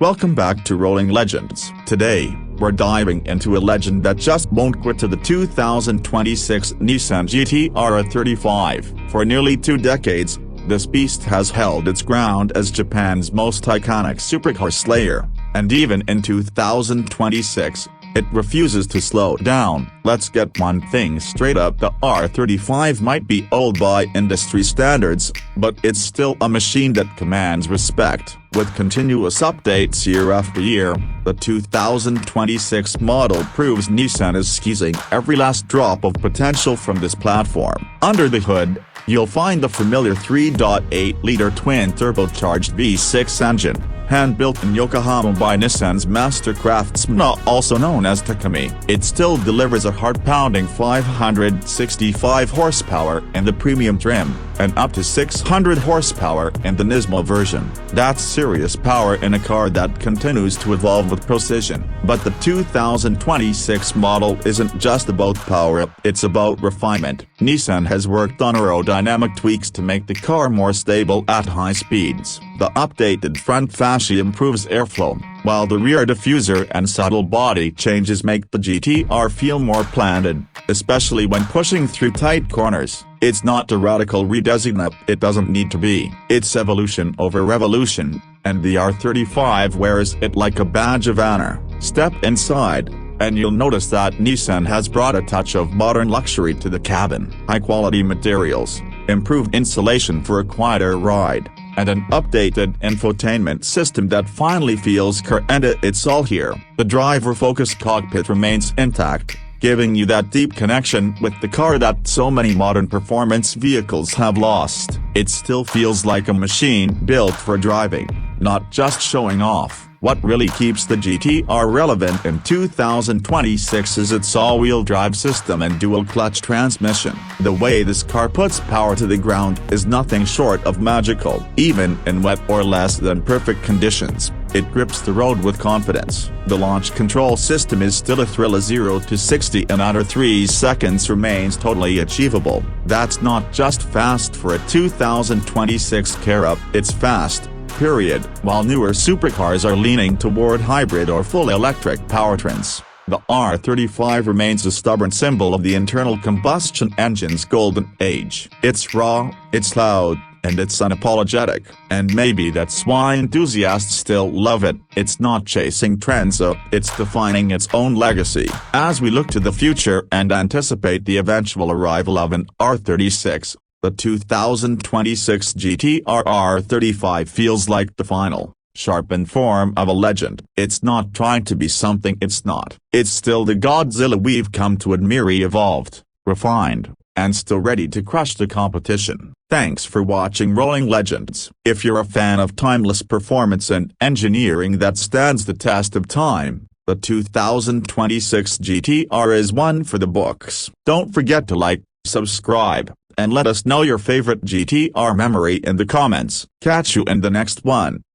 Welcome back to Rolling Legends. Today, we're diving into a legend that just won't quit to the 2026 Nissan GT-R R35. For nearly 2 decades, this beast has held its ground as Japan's most iconic supercar slayer, and even in 2026, it refuses to slow down. Let's get one thing straight up: the R35 might be old by industry standards, but it's still a machine that commands respect. With continuous updates year after year, the 2026 model proves Nissan is squeezing every last drop of potential from this platform. Under the hood, you'll find the familiar 3.8-liter twin-turbocharged V6 engine, hand-built in Yokohama by Nissan's master craftsman, also known as Takumi. It still delivers a heart-pounding 565 horsepower in the premium trim, and up to 600 horsepower in the Nismo version. That's serious power in a car that continues to evolve with precision. But the 2026 model isn't just about power, it's about refinement. Nissan has worked on aerodynamic tweaks to make the car more stable at high speeds. The updated front fascia improves airflow, while the rear diffuser and subtle body changes make the GT-R feel more planted, especially when pushing through tight corners. It's not a radical redesign, it doesn't need to be. It's evolution over revolution, and the R35 wears it like a badge of honor. Step inside, and you'll notice that Nissan has brought a touch of modern luxury to the cabin. High-quality materials, improved insulation for a quieter ride, and an updated infotainment system that finally feels car, and it's all here. The driver-focused cockpit remains intact, giving you that deep connection with the car that so many modern performance vehicles have lost. It still feels like a machine built for driving, not just showing off. What really keeps the GT-R relevant in 2026 is its all-wheel drive system and dual-clutch transmission. The way this car puts power to the ground is nothing short of magical. Even in wet or less than perfect conditions, it grips the road with confidence. The launch control system is still a thrill. A 0 to 60 in under 3 seconds remains totally achievable. That's not just fast for a 2026 car, it's fast, period. While newer supercars are leaning toward hybrid or full electric powertrains, the R35 remains a stubborn symbol of the internal combustion engine's golden age. It's raw, it's loud, and it's unapologetic, and maybe that's why enthusiasts still love it. It's not chasing trends, it's defining its own legacy. As we look to the future and anticipate the eventual arrival of an R36, the 2026 GT-R R35 feels like the final, sharpened form of a legend. It's not trying to be something it's not. It's still the Godzilla we've come to admire, evolved, refined, and still ready to crush the competition. Thanks for watching Rolling Legends. If you're a fan of timeless performance and engineering that stands the test of time, the 2026 GT-R is one for the books. Don't forget to like, subscribe, and let us know your favorite GT-R memory in the comments. Catch you in the next one.